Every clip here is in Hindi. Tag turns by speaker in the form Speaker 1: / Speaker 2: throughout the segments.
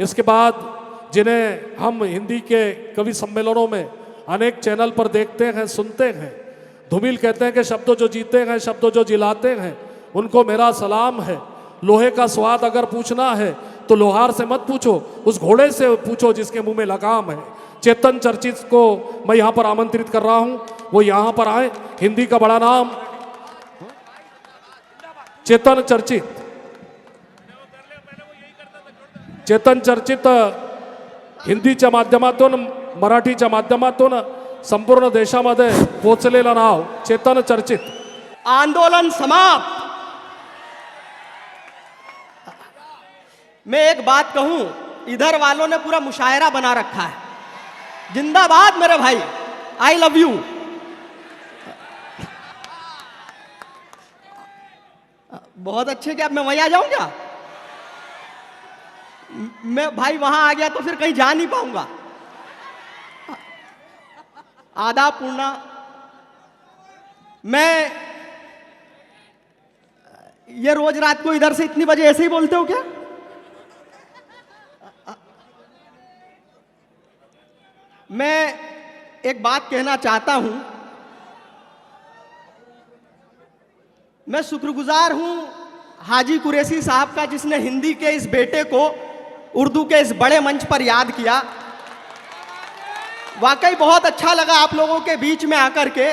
Speaker 1: इसके बाद जिन्हें हम हिंदी के कवि सम्मेलनों में अनेक चैनल पर देखते हैं, सुनते हैं, धूमिल कहते हैं कि शब्दों जो जीते हैं, शब्दों जो जिलाते हैं, उनको मेरा सलाम है। लोहे का स्वाद अगर पूछना है तो लोहार से मत पूछो, उस घोड़े से पूछो जिसके मुंह में लगाम है। चेतन चर्चित को मैं यहाँ पर आमंत्रित कर रहा हूँ, वो यहाँ पर आए। हिंदी का बड़ा नाम चेतन चर्चित, चेतन चर्चित हिंदीच्या माध्यमातून, मराठीच्या माध्यमातून संपूर्ण देशामध्ये पोहोचलेलं नाव चेतन चर्चित।
Speaker 2: आंदोलन समाप्त। मैं एक बात कहूं, इधर वालों ने पूरा मुशायरा बना रखा है। जिंदाबाद मेरे भाई, आई लव यू। बहुत अच्छे, क्या मैं वहीं आ जाऊं क्या? मैं भाई वहां आ गया तो फिर कहीं जा नहीं पाऊंगा। आदाब पूर्णा। मैं ये रोज रात को इधर से इतनी बजे ऐसे ही बोलते हो क्या? मैं एक बात कहना चाहता हूं। मैं शुक्रगुजार हूं हाजी कुरैशी साहब का, जिसने हिंदी के इस बेटे को उर्दू के इस बड़े मंच पर याद किया। वाकई बहुत अच्छा लगा आप लोगों के बीच में आकर के।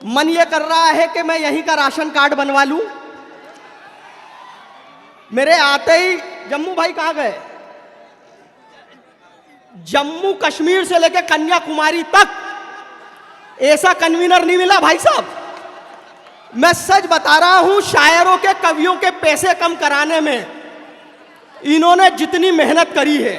Speaker 2: मन ये कर रहा है कि मैं यहीं का राशन कार्ड बनवा लूं। मेरे आते ही जम्मू भाई कहां गए? जम्मू कश्मीर से लेकर कन्याकुमारी तक ऐसा कन्वीनर नहीं मिला भाई साहब। मैं सच बता रहा हूं, शायरों के, कवियों के पैसे कम कराने में इन्होंने जितनी मेहनत करी है,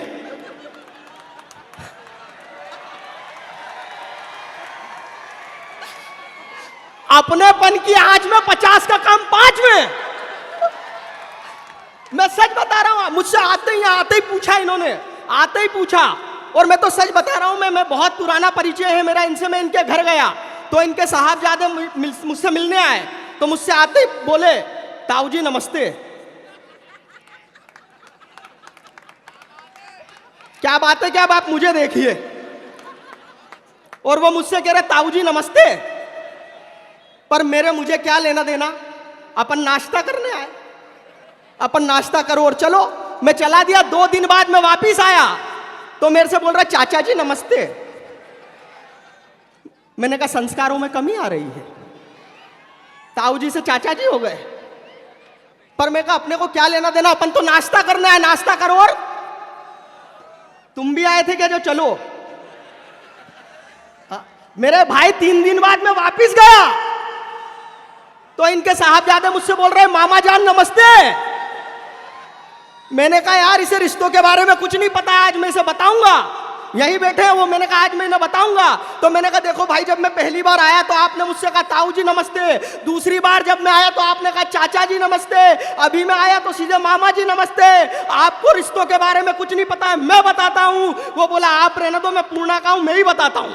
Speaker 2: अपनेपन की आंच में 50 का काम 5 में। मैं सच बता रहा हूं, मुझसे आते ही पूछा इन्होंने, आते ही पूछा। और मैं तो सच बता रहा हूं, मैं बहुत पुराना परिचय है मेरा इनसे। मैं इनके घर गया तो इनके साहबजादे मुझसे मिलने आए, तो मुझसे आते ही बोले, ताऊ जी नमस्ते। क्या बात है, क्या आप मुझे देखिए। और वो मुझसे कह रहे ताऊ जी नमस्ते। पर मुझे क्या लेना देना, अपन नाश्ता करने आए, अपन नाश्ता करो और चलो। मैं चला दिया। 2 दिन बाद मैं वापिस आया तो मेरे से बोल रहा चाचा जी नमस्ते। मैंने कहा संस्कारों में कमी आ रही है, ताऊ जी से चाचा जी हो गए। पर मैं कहा अपने को क्या लेना देना, अपन तो नाश्ता करने आए, नाश्ता करो। और तुम भी आए थे क्या जो चलो? मेरे भाई 3 दिन बाद मैं वापिस गया तो इनके साहबजादे मुझसे बोल रहे मामा जान नमस्ते। मैंने कहा यार इसे रिश्तों के बारे में कुछ नहीं पता है, आज मैं इसे बताऊंगा। यहीं बैठे हैं वो। मैंने कहा आज मैं इन्हें बताऊंगा। तो मैंने कहा देखो भाई, जब मैं पहली बार आया तो आपने मुझसे कहा ताऊ जी नमस्ते। दूसरी बार जब मैं आया तो आपने कहा चाचा जी नमस्ते। अभी मैं आया तो सीधे मामा जी नमस्ते। आपको रिश्तों के बारे में कुछ नहीं पता है, मैं बताता हूं। वो बोला आप रहने दो, मैं पूर्णा का हूं, मैं ही बताता हूं।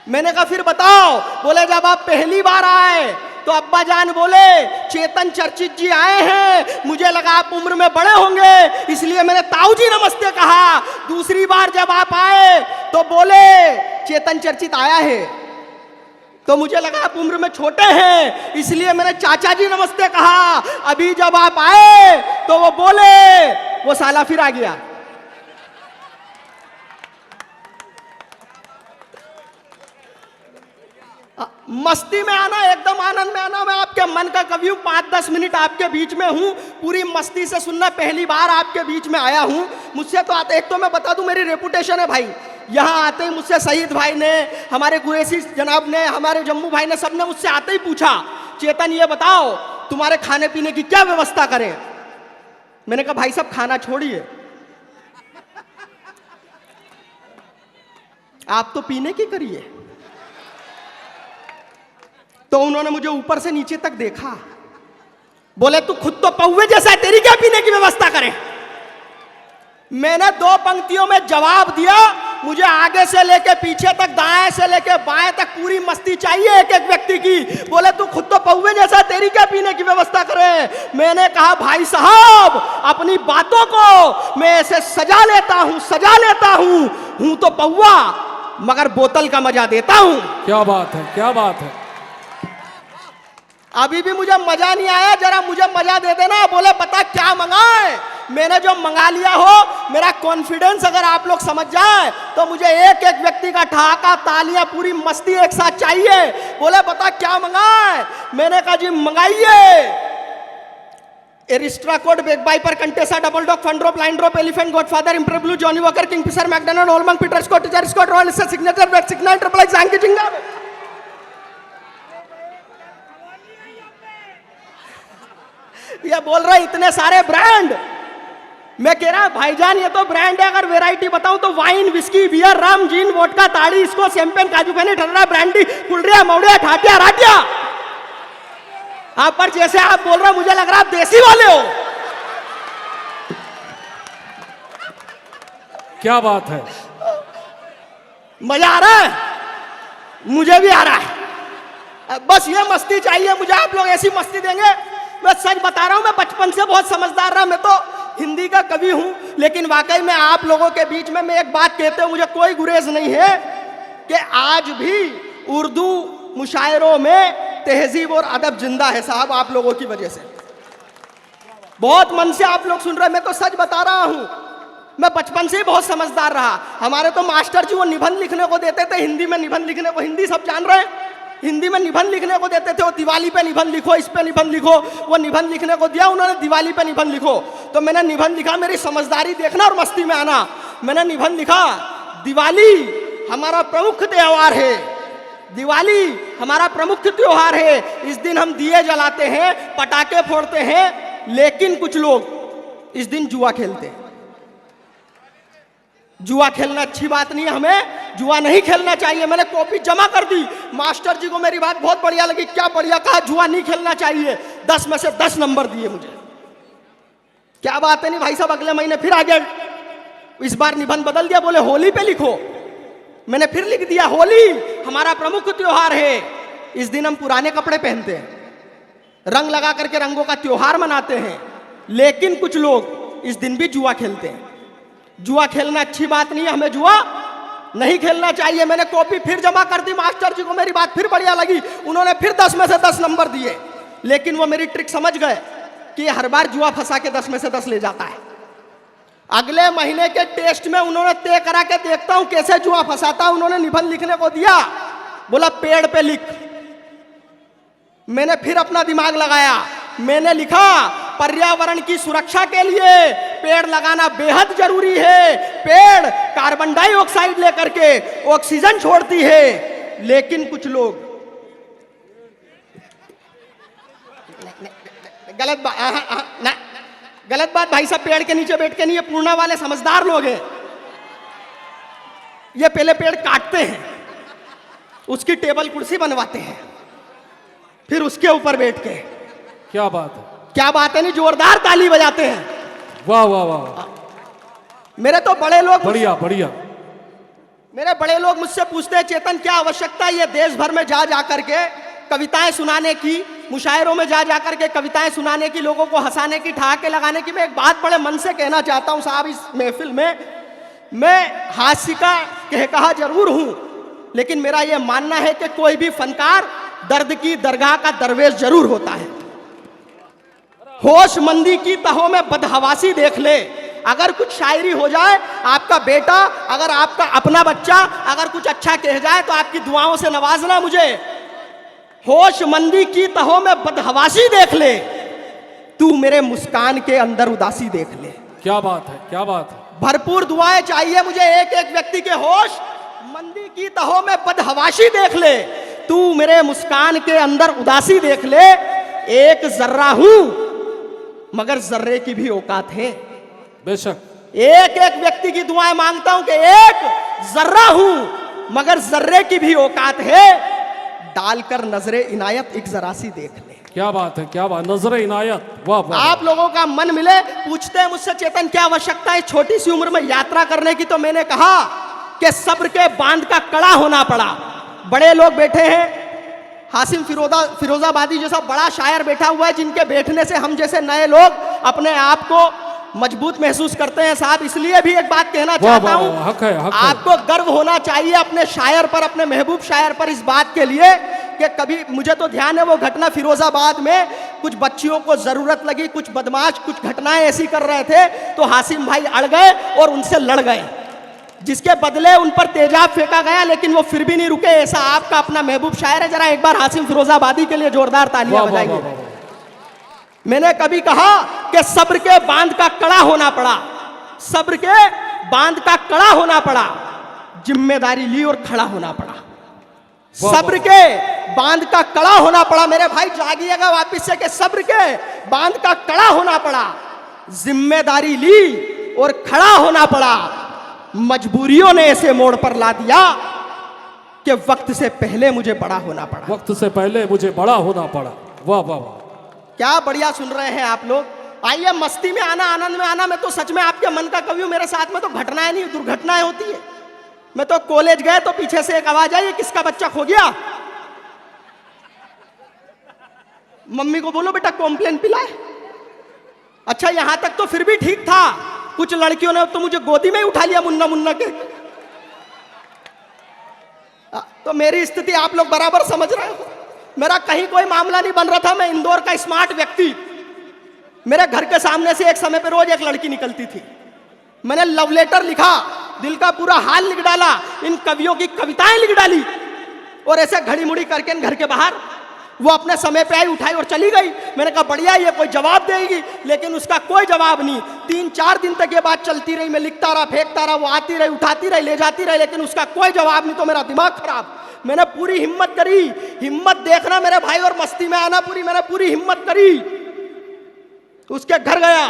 Speaker 2: मैंने कहा फिर बताओ। बोले जब आप पहली बार आए तो अब्बा जान बोले चेतन चर्चित जी आए हैं, मुझे लगा आप उम्र में बड़े होंगे, इसलिए मैंने ताऊ जी नमस्ते कहा। दूसरी बार जब आप आए तो बोले चेतन चर्चित आया है, तो मुझे लगा आप उम्र में छोटे हैं, इसलिए मैंने चाचा जी नमस्ते कहा। अभी जब आप आए तो वो बोले, वो साला फिर आ गया। मस्ती में आना, एकदम आनंद में आना। मैं आपके मन का कवि हूं, 5-10 मिनट आपके बीच में हूं, पूरी मस्ती से सुनना। पहली बार आपके बीच में आया हूं। मुझसे तो आते, एक तो मैं बता दूं मेरी रेपुटेशन है भाई, यहाँ आते ही मुझसे सईद भाई ने, हमारे कुरैशी जनाब ने, हमारे जम्मू भाई ने, सबने मुझसे आते ही पूछा चेतन ये बताओ तुम्हारे खाने पीने की क्या व्यवस्था करें। मैंने कहा भाई साहब खाना छोड़िए, आप तो पीने की करिए। तो उन्होंने मुझे ऊपर से नीचे तक देखा, बोले तू खुद तो पौवे जैसा है, तेरी क्या पीने की व्यवस्था करें। मैंने 2 पंक्तियों में जवाब दिया, मुझे आगे से लेके पीछे तक, दाएं से लेके बाएं तक पूरी मस्ती चाहिए एक एक व्यक्ति की। बोले तू खुद तो पौवे जैसा, तेरी क्या पीने की व्यवस्था करे? मैंने कहा भाई साहब, अपनी बातों को मैं ऐसे सजा लेता हूं तो पौवा, मगर बोतल का मजा देता हूं।
Speaker 1: क्या बात है, क्या बात है।
Speaker 2: अभी भी मुझे मजा नहीं आया, जरा मुझे मजा दे देना। बोले पता क्या मंगाए? मैंने जो मंगा लिया हो, मेरा कॉन्फिडेंस अगर आप लोग समझ जाए तो मुझे एक एक व्यक्ति का ठहाका, तालियां, पूरी मस्ती एक साथ चाहिए। बोले पता क्या मंगाए? मैंने कहा जी मंगाइए Aristocrat, Bagpiper, Contessa, Double Dog, Fun Drop, line drop, Elephant, Godfather, Imperial Blue, Johnnie Walker, Kingfisher, McDonald, Old Monk, Peter Scott, Teacher Scott, Royal Signature, Black Signal, triple X, जैंकी जिंगा। ये बोल रहे इतने सारे ब्रांड। मैं कह रहा भाईजान ये तो ब्रांड है, अगर वैरायटी बताऊं तो वाइन, विस्की, बियर, रम, जीन, वोडका, ताड़ी, इसको शैंपेन, काजू फनी, ठंडा, ब्रांडी, कुलरिया, मौड़िया, ठाटिया, राटिया। आप पर जैसे आप बोल रहे हो मुझे लग रहा है आप देसी वाले हो।
Speaker 1: क्या बात है।
Speaker 2: मजा आ रहा है? मुझे भी आ रहा है। बस ये मस्ती चाहिए मुझे, आप लोग ऐसी मस्ती देंगे। मैं सच बता रहा हूं, मैं बचपन से बहुत समझदार रहा। मैं तो हिंदी का कवि हूं, लेकिन वाकई में आप लोगों के बीच में मैं एक बात कहते हुए मुझे कोई गुरेज नहीं है कि आज भी उर्दू मुशायरों में तहजीब और अदब जिंदा है साहब, आप लोगों की वजह से। बहुत मन से आप लोग सुन रहे हैं, मैं तो सच बता रहा हूं। मैं बचपन से ही बहुत समझदार रहा। हमारे तो मास्टर जी वो निबंध लिखने को देते थे, हिंदी में निबंध लिखने को, हिंदी सब जान रहे हैं, हिंदी में निबंध लिखने को देते थे। वो दिवाली पे निबंध लिखो, इस पे निबंध लिखो। वो निबंध लिखने को दिया उन्होंने, दिवाली पे निबंध लिखो। तो मैंने निबंध लिखा, मेरी समझदारी देखना और मस्ती में आना। मैंने निबंध लिखा, दिवाली हमारा प्रमुख त्योहार है, दिवाली हमारा प्रमुख त्योहार है। इस दिन हम दिए जलाते हैं, पटाखे फोड़ते हैं, लेकिन कुछ लोग इस दिन जुआ खेलते हैं। जुआ खेलना अच्छी बात नहीं है, हमें जुआ नहीं खेलना चाहिए। मैंने कॉपी जमा कर दी। मास्टर जी को मेरी बात बहुत बढ़िया लगी। क्या बढ़िया कहा, जुआ नहीं खेलना चाहिए। 10 में से 10 नंबर दिए मुझे। क्या बात है नहीं भाई साहब, अगले महीने फिर आ गया। इस बार निबंध बदल दिया, बोले होली पे लिखो। मैंने फिर लिख दिया, होली हमारा प्रमुख त्योहार है। इस दिन हम पुराने कपड़े पहनते हैं, रंग लगा करके रंगों का त्योहार मनाते हैं, लेकिन कुछ लोग इस दिन भी जुआ खेलते हैं। जुआ खेलना अच्छी बात नहीं है, हमें जुआ नहीं खेलना चाहिए। मैंने कॉपी फिर जमा कर दी। मास्टर जी को मेरी बात फिर बढ़िया लगी, उन्होंने फिर 10 में से 10 नंबर दिए। लेकिन वो मेरी ट्रिक समझ गए कि हर बार जुआ फंसा के 10 में से 10 ले जाता है। अगले महीने के टेस्ट में उन्होंने तय करा के देखता हूं कैसे जुआ फंसाता। उन्होंने निबंध लिखने को दिया, बोला पेड़ पे लिख। मैंने फिर अपना दिमाग लगाया, मैंने लिखा पर्यावरण की सुरक्षा के लिए पेड़ लगाना बेहद जरूरी है। पेड़ कार्बन डाइऑक्साइड लेकर के ऑक्सीजन छोड़ती है, लेकिन कुछ लोग गलत बात भाई साहब, पेड़ के नीचे बैठ के नहीं, ये पूर्णा वाले समझदार लोग हैं। ये पहले पेड़ काटते हैं, उसकी टेबल कुर्सी बनवाते हैं, फिर उसके ऊपर बैठ के।
Speaker 1: क्या बात है,
Speaker 2: क्या बात है नहीं, जोरदार ताली बजाते हैं।
Speaker 1: वाह वाह वाह।
Speaker 2: मेरे तो बड़े लोग,
Speaker 1: बढ़िया बढ़िया,
Speaker 2: मेरे बड़े लोग मुझसे पूछते हैं चेतन क्या आवश्यकता है ये देश भर में जा जा करके कविताएं सुनाने की, मुशायरों में जा जा करके कविताएं सुनाने की, लोगों को हंसाने की, ठहाके लगाने की। मैं एक बात बड़े मन से कहना चाहता हूं साहब, इस महफिल में मैं हास्य का कहकहा जरूर हूं, लेकिन मेरा यह मानना है कि कोई भी फनकार दर्द की दरगाह का दरवेश जरूर होता है। होशमंदी की तहों में बदहवासी देख ले। अगर कुछ शायरी हो जाए, आपका बेटा, अगर आपका अपना बच्चा अगर कुछ अच्छा कह जाए तो आपकी दुआओं से नवाजना मुझे। होशमंदी की तहों में बदहवासी देख ले, तू मेरे मुस्कान के अंदर उदासी देख ले।
Speaker 1: क्या बात है, क्या बात है।
Speaker 2: भरपूर दुआएं चाहिए मुझे एक एक व्यक्ति के। होश मंदी की तहों में बदहवासी देख ले, तू मेरे मुस्कान के अंदर उदासी देख ले। एक जर्रा हूं मगर जर्रे की भी औकात है।
Speaker 1: बेशक
Speaker 2: एक एक व्यक्ति की दुआएं मांगता हूं कि एक जर्रा हूं मगर जर्रे की भी औकात है। डालकर नजरे इनायत एक जरा सी देख ले।
Speaker 1: क्या बात है, क्या बात, नजरे इनायत, वाह वाह।
Speaker 2: आप लोगों का मन मिले, पूछते हैं मुझसे चेतन क्या आवश्यकता है छोटी सी उम्र में यात्रा करने की, तो मैंने कहा कि सब्र के बांध का कड़ा होना पड़ा। बड़े लोग बैठे हैं, हासिम फिरोजाबादी जैसा बड़ा शायर बैठा हुआ है, जिनके बैठने से हम जैसे नए लोग अपने आप को मजबूत महसूस करते हैं। साहब, इसलिए भी एक बात कहना चाहता हूं,
Speaker 1: हक है।
Speaker 2: आपको गर्व होना चाहिए अपने शायर पर, अपने महबूब शायर पर, इस बात के लिए कि कभी मुझे तो ध्यान है वो घटना फिरोजाबाद में कुछ बच्चियों को जरूरत लगी, कुछ बदमाश कुछ घटनाएं ऐसी कर रहे थे, तो हासिम भाई अड़ गए और उनसे लड़ गए, जिसके बदले उन पर तेजाब फेंका गया, लेकिन वो फिर भी नहीं रुके। ऐसा आपका अपना महबूब शायर है। जरा एक बार हासिम फिरोजाबादी के लिए जोरदार तालियां बजाइए। मैंने कभी कहा कि सब्र के बांध का कड़ा होना पड़ा, सब्र के बांध का कड़ा होना पड़ा, जिम्मेदारी ली और खड़ा होना पड़ा। सब्र के बांध का कड़ा होना पड़ा। मेरे भाई जागिएगा वापिस से कि सब्र के बांध का कड़ा होना पड़ा, जिम्मेदारी ली और खड़ा होना पड़ा। मजबूरियों ने ऐसे मोड़ पर ला दिया कि वक्त से पहले मुझे बड़ा होना पड़ा।
Speaker 1: वक्त से पहले मुझे बड़ा होना पड़ा। वाह वाह वाह,
Speaker 2: क्या बढ़िया सुन रहे हैं आप लोग। आइए, मस्ती में आना, आनंद में आना। मैं तो सच में आपके मन का कवि हूं। मेरे साथ में तो घटनाएं नहीं, दुर्घटनाएं होती है। मैं तो कॉलेज गए तो पीछे से एक आवाज आई, किसका बच्चा खो गया? मम्मी को बोलो बेटा कॉम्प्लेन पिलाए। अच्छा, यहां तक तो फिर भी ठीक था। कुछ लड़कियों ने तो मुझे गोदी में ही उठा लिया मुन्ना मुन्ना के। तो मेरी स्थिति आप लोग बराबर समझ रहे हो। मेरा कहीं कोई मामला नहीं बन रहा था। मैं इंदौर का स्मार्ट व्यक्ति, मेरे घर के सामने से एक समय पे रोज एक लड़की निकलती थी। मैंने लव लेटर लिखा, दिल का पूरा हाल लिख डाला, इन कवियों की कविताएं लिख डाली, और ऐसे घड़ी मुड़ी करके घर के बाहर वो अपने समय पे आई, उठाई और चली गई। मैंने कहा बढ़िया, ये कोई जवाब देगी, लेकिन उसका कोई जवाब नहीं। 3-4 दिन तक ये बात चलती रही। मैं लिखता रहा, फेंकता रहा, वो आती रही, उठाती रही, ले जाती रही, लेकिन उसका कोई जवाब नहीं। तो मेरा दिमाग खराब। मैंने पूरी हिम्मत करी, हिम्मत देखना मेरे भाई, और मस्ती में आना पूरी। मैंने पूरी हिम्मत करी, उसके घर गया।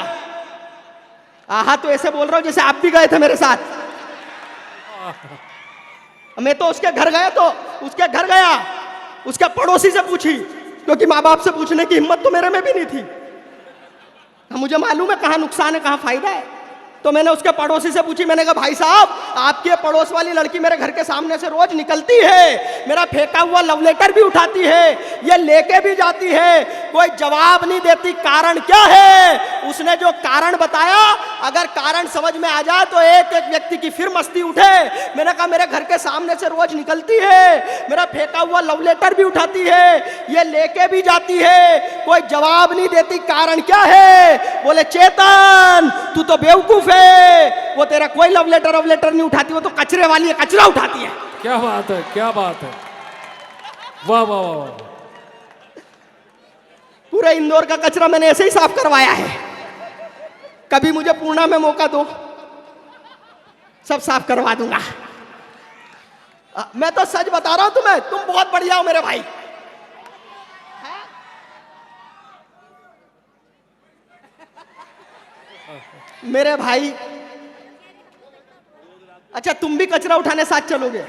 Speaker 2: आहा, तो ऐसे बोल रहा हूं जैसे आप भी गए थे मेरे साथ। मैं तो उसके घर गया, तो उसके घर गया, उसके पड़ोसी से पूछी, क्योंकि माँ बाप से पूछने की हिम्मत तो मेरे में भी नहीं थी। मुझे मालूम है कहाँ नुकसान है कहाँ फायदा है। तो मैंने उसके पड़ोसी से पूछी। मैंने कहा भाई साहब, आपके पड़ोस वाली लड़की मेरे घर के सामने से रोज निकलती है, मेरा फेंका हुआ लव लेटर भी उठाती है, ये लेके भी जाती है, कोई जवाब नहीं देती, कारण क्या है? उसने जो कारण बताया, अगर कारण समझ में आ जाए तो एक एक व्यक्ति की फिर मस्ती उठे। मैंने कहा मेरे घर के सामने से रोज निकलती है, मेरा फेंका हुआ लव लेटर भी उठाती है, ये लेके भी जाती है, कोई जवाब नहीं देती, कारण क्या है? बोले चेतन, तू तो बेवकूफ है, वो तेरा कोई लव लेटर नहीं उठाती, वो तो कचरे वाली है, कचरा उठाती है।
Speaker 1: क्या बात है, क्या बात है। वाह वाह वाह।
Speaker 2: पूरे इंदौर का कचरा मैंने ऐसे ही साफ करवाया है। कभी मुझे पूर्णा में मौका दो, सब साफ करवा दूंगा। मैं तो सच बता रहा हूं तुम्हें, तुम बहुत बढ़िया हो मेरे भाई। मेरे भाई, अच्छा तुम भी कचरा उठाने साथ चलोगे?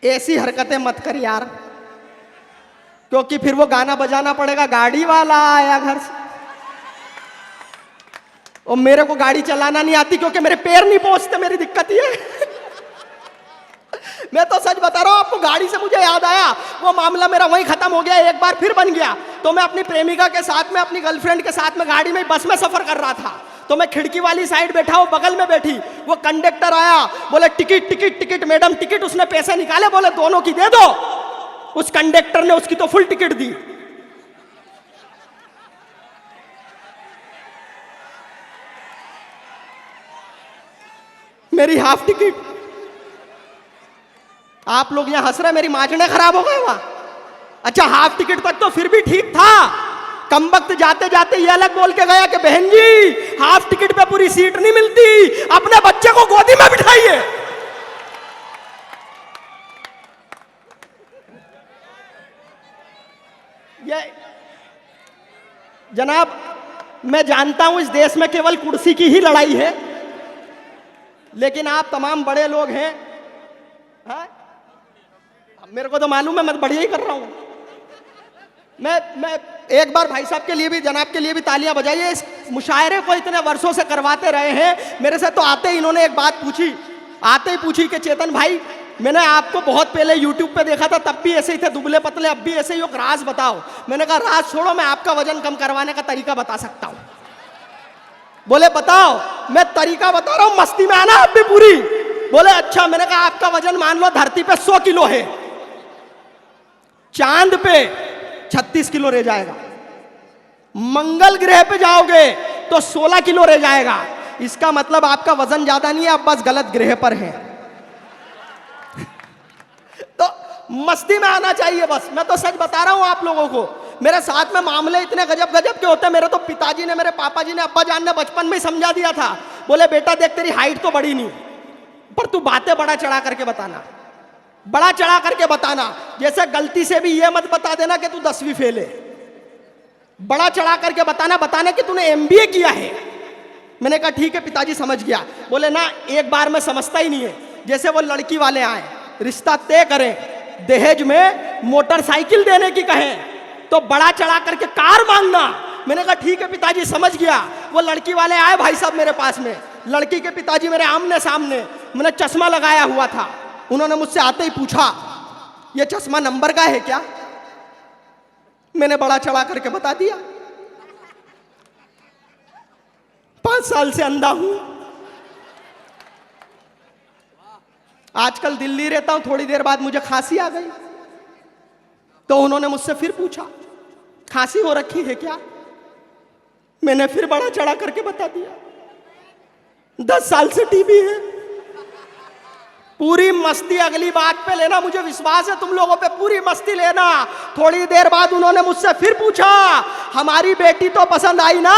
Speaker 2: ऐसी हरकतें मत कर यार, क्योंकि फिर वो गाना बजाना पड़ेगा, गाड़ी वाला आया घर से। और मेरे को गाड़ी चलाना नहीं आती, क्योंकि मेरे पैर नहीं पहुंचते, मेरी दिक्कत ये। मैं तो सच बता रहा हूं आपको। गाड़ी से मुझे याद आया, वो मामला मेरा वहीं खत्म हो गया, एक बार फिर बन गया। तो मैं अपनी प्रेमिका के साथ में, अपनी गर्लफ्रेंड के साथ में गाड़ी में, बस में सफर कर रहा था। तो मैं खिड़की वाली साइड बैठा, वो बगल में बैठी। वो कंडक्टर आया, बोले ticket ticket ticket madam ticket. उसने पैसे निकाले, बोले दोनों की दे दो। उस कंडक्टर ने उसकी तो फुल टिकट दी। मेरी हाफ टिकट। आप लोग यहां हंस रहे, मेरी माजने खराब हो गए वहां। अच्छा, हाफ टिकट तक तो फिर भी ठीक था। कम वक्त जाते जाते ये अलग बोल के गया कि बहन जी, हाफ टिकट पे पूरी सीट नहीं मिलती, अपने बच्चे को गोदी में बिठाइए। ये जनाब, मैं जानता हूं इस देश में केवल कुर्सी की ही लड़ाई है, लेकिन आप तमाम बड़े लोग हैं, हाँ? मेरे को तो मालूम है, मैं बढ़िया ही कर रहा हूं। मैं एक बार भाई साहब के लिए भी, जनाब के लिए भी तालियां बजाइए। इस मुशायरे को इतने वर्षों से करवाते रहे हैं। मेरे से तो आते ही इन्होंने एक बात पूछी, आते ही पूछी कि चेतन भाई, मैंने आपको बहुत पहले YouTube पे देखा था, तब भी ऐसे ही थे दुबले पतले, अब भी ऐसे ही हो, राज बताओ। मैंने कहा राज छोड़ो, मैं आपका वजन कम करवाने का तरीका बता सकता हूं। बोले बताओ। मैं तरीका बता रहा हूं, मस्ती में आना आप भी पूरी। बोले अच्छा। मैंने कहा आपका वजन मान लो धरती पे 100 किलो है, चांद पे 36 किलो रह जाएगा, मंगल ग्रह पे जाओगे तो 16 किलो रह जाएगा। इसका मतलब आपका वजन ज्यादा नहीं है, आप बस गलत ग्रह पर हैं। तो मस्ती में आना चाहिए बस। मैं तो सच बता रहा हूं आप लोगों को। मेरे साथ में मामले इतने गजब गजब के होते हैं। मेरे तो पिताजी ने, मेरे पापा जी ने, अब्बा जान ने बचपन में ही समझा दिया था। बोले बेटा देख, तेरी हाइट तो बड़ी नहीं, पर तू बातें बड़ा चढ़ा करके बताना, बड़ा चढ़ा करके बताना। जैसे गलती से भी ये मत बता देना कि तू 10वीं फेल है, बड़ा चढ़ा करके बताना, बताने कि तूने MBA किया है। मैंने कहा ठीक है पिताजी, समझ गया। बोले ना, एक बार में समझता ही नहीं है। जैसे वो लड़की वाले आए, रिश्ता तय करें, दहेज में मोटरसाइकिल देने की कहें तो बड़ा चढ़ा करके कार मांगना। मैंने कहा ठीक है पिताजी, समझ गया। वो लड़की वाले आए भाई साहब मेरे पास में, लड़की के पिताजी मेरे आमने सामने, मैंने चश्मा लगाया हुआ था। उन्होंने मुझसे आते ही पूछा ये चश्मा नंबर का है क्या? मैंने बड़ा चढ़ा करके बता दिया। 5 साल से अंधा हूं, आजकल दिल्ली रहता हूं, थोड़ी देर बाद मुझे खांसी आ गई। तो उन्होंने मुझसे फिर पूछा खांसी हो रखी है क्या? मैंने फिर बड़ा चढ़ा करके बता दिया। 10 साल से टीबी है। पूरी मस्ती अगली बात पे लेना, मुझे विश्वास है तुम लोगों पे, पूरी मस्ती लेना। थोड़ी देर बाद उन्होंने मुझसे फिर पूछा हमारी बेटी तो पसंद आई ना?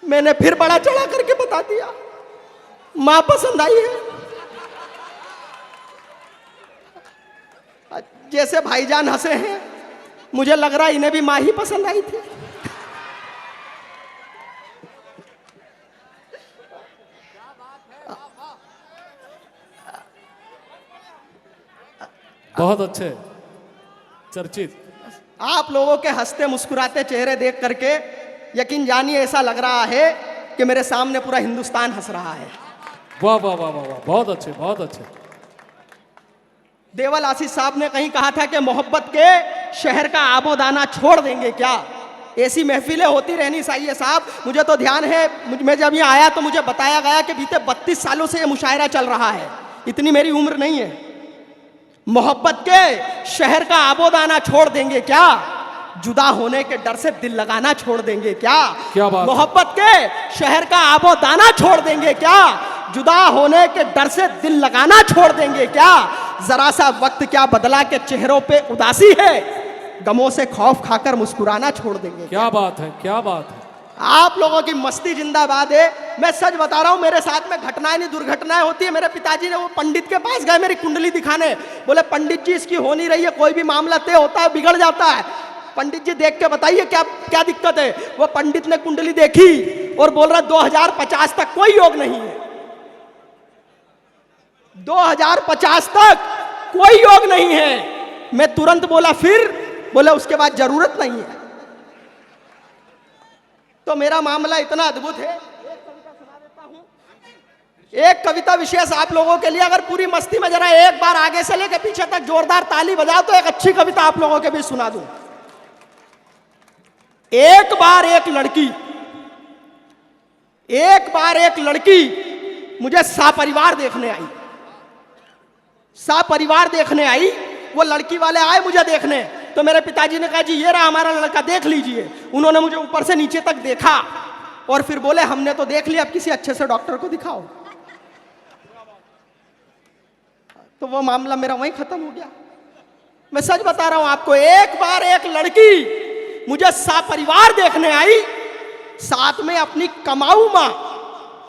Speaker 2: मैंने फिर बड़ा चढ़ा करके बता दिया मां पसंद आई है। जैसे भाईजान हंसे हैं, मुझे लग रहा है इन्हें भी मां ही पसंद आई थी।
Speaker 1: बहुत अच्छे, चर्चित।
Speaker 2: आप लोगों के हंसते मुस्कुराते चेहरे देख करके यकीन जानिए ऐसा लग रहा है कि मेरे सामने पूरा हिंदुस्तान हंस रहा है।
Speaker 1: वाह वाह वाह वाह वाह, बहुत अच्छे, बहुत अच्छे।
Speaker 2: देवल आशीष साहब ने कहीं कहा था कि मोहब्बत के शहर का आबोदाना छोड़ देंगे क्या? ऐसी महफिलें होती रहनी चाहिए साहब। मुझे तो ध्यान है, मैं जब यहाँ आया तो मुझे बताया गया कि बीते 32 सालों से ये मुशायरा चल रहा है। इतनी मेरी उम्र नहीं है। मोहब्बत के शहर का आबोदाना छोड़ देंगे क्या? जुदा होने के डर से दिल लगाना छोड़ देंगे क्या?
Speaker 1: क्या बात?
Speaker 2: मोहब्बत के शहर का आबोदाना छोड़ देंगे क्या? जुदा होने के डर से दिल लगाना छोड़ देंगे क्या? जरा सा वक्त क्या बदला के चेहरों पे उदासी है, गमों से खौफ खाकर मुस्कुराना छोड़ देंगे।
Speaker 1: क्या बात है, क्या बात है।
Speaker 2: आप लोगों की मस्ती जिंदाबाद है। मैं सच बता रहा हूं, मेरे साथ में घटनाएं नहीं दुर्घटनाएं होती है। मेरे पिताजी ने वो पंडित के पास गए मेरी कुंडली दिखाने, बोले पंडित जी इसकी हो नहीं रही है, कोई भी मामला तय होता है बिगड़ जाता है, पंडित जी देख के बताइए क्या क्या दिक्कत है। वो पंडित ने कुंडली देखी और बोल रहा 2050 तक कोई योग नहीं है, 2050 तक कोई योग नहीं है। मैं तुरंत बोला फिर? बोले उसके बाद जरूरत नहीं है। तो मेरा मामला इतना अद्भुत है। एक कविता सुना देता हूं, एक कविता विशेष आप लोगों के लिए। अगर पूरी मस्ती में जरा एक बार आगे से लेकर पीछे तक जोरदार ताली बजाओ तो एक अच्छी कविता आप लोगों के बीच सुना दूं। एक बार एक लड़की मुझे सपरिवार देखने आई। सपरिवार देखने आई, वो लड़की वाले आए मुझे देखने, तो मेरे पिताजी ने कहा जी ये रहा हमारा लड़का, देख लीजिए। उन्होंने मुझे ऊपर से नीचे तक देखा और फिर बोले हमने तो देख लिया, अब किसी अच्छे से डॉक्टर को दिखाओ। तो वो मामला मेरा वहीं खत्म हो गया। मैं सच बता रहा हूं आपको, एक बार एक लड़की मुझे सपरिवार देखने आई, साथ में अपनी कमाऊ मां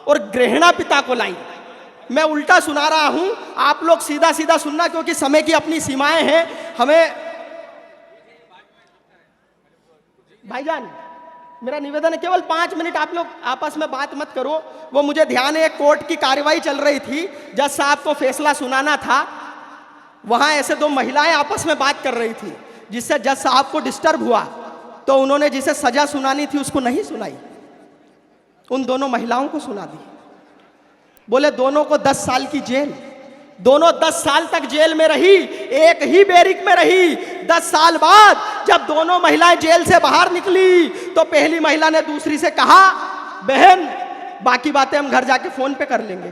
Speaker 2: और गृहिणी पिता को लाई। मैं उल्टा सुना रहा हूं, आप लोग सीधा सीधा सुनना, क्योंकि समय की अपनी सीमाएं हैं। हमें भाईजान मेरा निवेदन है, केवल 5 मिनट आप लोग आपस में बात मत करो। वो मुझे ध्यान है, कोर्ट की कार्रवाई चल रही थी, जज साहब को फैसला सुनाना था। वहां ऐसे 2 महिलाएं आपस में बात कर रही थी। जिससे जज साहब को डिस्टर्ब हुआ तो उन्होंने जिसे सजा सुनानी थी उसको नहीं सुनाई, उन दोनों महिलाओं को सुना दी। बोले दोनों को 10 साल की जेल। दोनों 10 साल तक जेल में रही, एक ही बैरिक में रही। 10 साल बाद जब दोनों महिलाएं जेल से बाहर निकली तो पहली महिला ने दूसरी से कहा, बहन बाकी बातें हम घर जाके फोन पे कर लेंगे।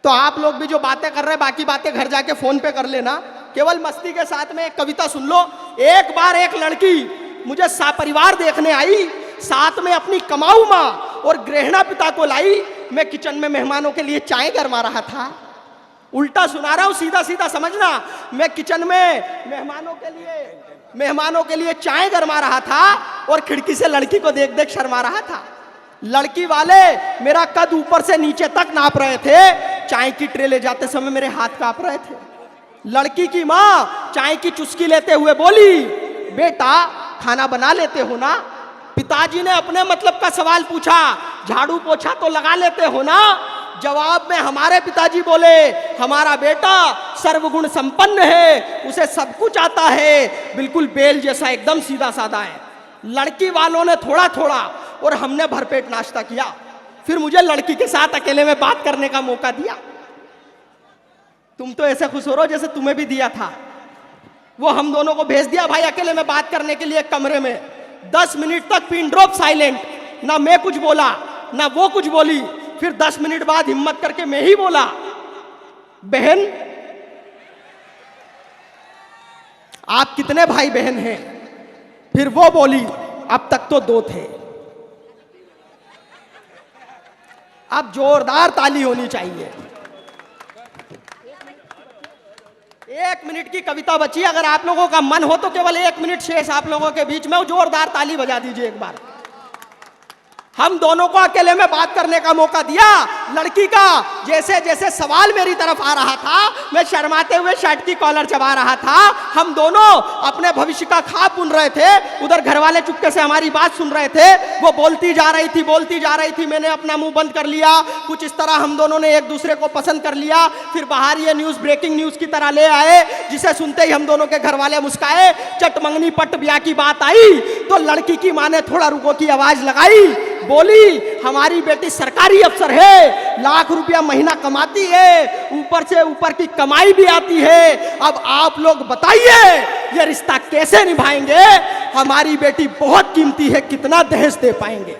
Speaker 2: तो आप लोग भी जो बातें कर रहे हैं बाकी बातें घर जाके फोन पे कर लेना, केवल मस्ती के साथ में एक कविता सुन लो। एक बार एक लड़की मुझे सपरिवार देखने आई, साथ में अपनी कमाऊ माँ और गृहिणी पिता को लाई। मैं किचन में मेहमानों के लिए चाय गरमा रहा था। उल्टा सुना रहा हूं, सीधा सीधा समझना। मैं किचन में मेहमानों के लिए चाय गरमा रहा था और खिड़की से लड़की को देख देख शर्मा रहा था। लड़की वाले मेरा कद ऊपर से नीचे तक नाप रहे थे। चाय की ट्रे ले जाते समय मेरे हाथ कांप रहे थे। लड़की की माँ चाय की चुस्की लेते हुए बोली, बेटा खाना बना लेते हो ना? पिताजी ने अपने मतलब का सवाल पूछा, झाड़ू पोछा तो लगा लेते हो ना? जवाब में हमारे पिताजी बोले, हमारा बेटा सर्वगुण संपन्न है, उसे सब कुछ आता है, बिल्कुल बेल जैसा एकदम सीधा साधा है। लड़की वालों ने थोड़ा थोड़ा और हमने भरपेट नाश्ता किया। फिर मुझे लड़की के साथ अकेले में बात करने का मौका दिया। तुम तो ऐसे खुश हो रहे हो जैसे तुम्हें भी दिया था। वो हम दोनों को भेज दिया भाई अकेले में बात करने के लिए कमरे में। 10 मिनट तक पिन ड्रॉप साइलेंट, ना मैं कुछ बोला ना वो कुछ बोली। फिर 10 मिनट बाद हिम्मत करके मैं ही बोला, बहन आप कितने भाई बहन हैं? फिर वो बोली, अब तक तो 2 थे। अब जोरदार ताली होनी चाहिए। 1 मिनट की कविता बची। अगर आप लोगों का मन हो तो केवल 1 मिनट शेष आप लोगों के बीच में जोरदार ताली बजा दीजिए एक बार। हम दोनों को अकेले में बात करने का मौका दिया। लड़की का जैसे जैसे सवाल मेरी तरफ आ रहा था, मैं शर्माते हुए शर्ट की कॉलर चबा रहा था। हम दोनों अपने भविष्य का ख्वाब बुन रहे थे। उधर घर वाले चुपके से हमारी बात सुन रहे थे। वो बोलती जा रही थी। मैंने अपना मुंह बंद कर लिया। कुछ इस तरह हम दोनों ने एक दूसरे को पसंद कर लिया। फिर बाहर ये न्यूज ब्रेकिंग न्यूज की तरह ले आए, जिसे सुनते ही हम दोनों के घर वाले मुस्काए। चटमंगनी पट ब्याह की बात आई तो लड़की की माँ ने थोड़ा रुको की आवाज लगाई, बोली हमारी बेटी सरकारी अफसर है, लाख रुपया महीना कमाती है, ऊपर से ऊपर की कमाई भी आती है। अब आप लोग बताइए ये रिश्ता कैसे निभाएंगे? हमारी बेटी बहुत कीमती है, कितना दहेज दे पाएंगे?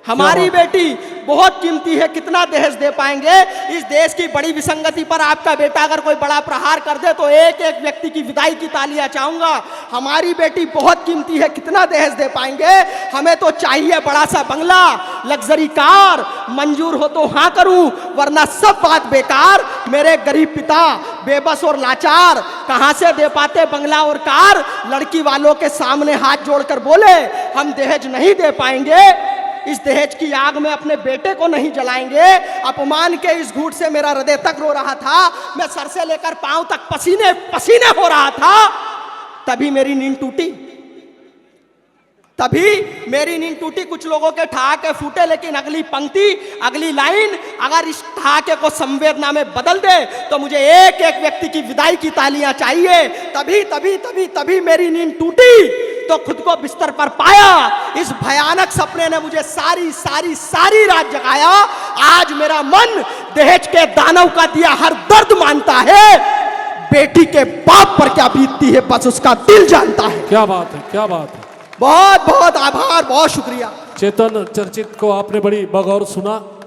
Speaker 2: हमारी बेटी बहुत कीमती है, कितना दहेज दे पाएंगे? इस देश की बड़ी विसंगति पर आपका बेटा अगर कोई बड़ा प्रहार कर दे तो एक एक व्यक्ति की विदाई की तालियां चाहूंगा। हमारी बेटी बहुत कीमती है, कितना दहेज दे पाएंगे? हमें तो चाहिए बड़ा सा बंगला, लग्जरी कार, मंजूर हो तो हाँ करूं वरना सब बात बेकार। मेरे गरीब पिता बेबस और लाचार कहां से दे पाते बंगला और कार? लड़की वालों के सामने हाथ जोड़कर बोले, हम दहेज नहीं दे पाएंगे। इस दहेज की आग में अपने बेटे को नहीं जलाएंगे। अपमान के इस घूंट से मेरा हृदय तक रो रहा था। मैं सर से लेकर पांव तक पसीने पसीने हो रहा था। तभी मेरी नींद टूटी। कुछ लोगों के ठहाके फूटे, लेकिन अगली पंक्ति, अगली लाइन अगर इस ठहाके को संवेदना में बदल दे तो मुझे एक एक व्यक्ति की विदाई की तालियां चाहिए। तभी मेरी नींद टूटी तो खुद को बिस्तर पर पाया। इस भयानक सपने ने मुझे सारी रात जगाया। आज मेरा मन दहेज के दानव का दिया हर दर्द मानता है। बेटी के बाप पर क्या बीतती है बस उसका दिल जानता है।
Speaker 1: क्या बात है, क्या बात है।
Speaker 2: बहुत बहुत आभार, बहुत शुक्रिया।
Speaker 1: चेतन चर्चित को आपने बड़ी बगौर सुना।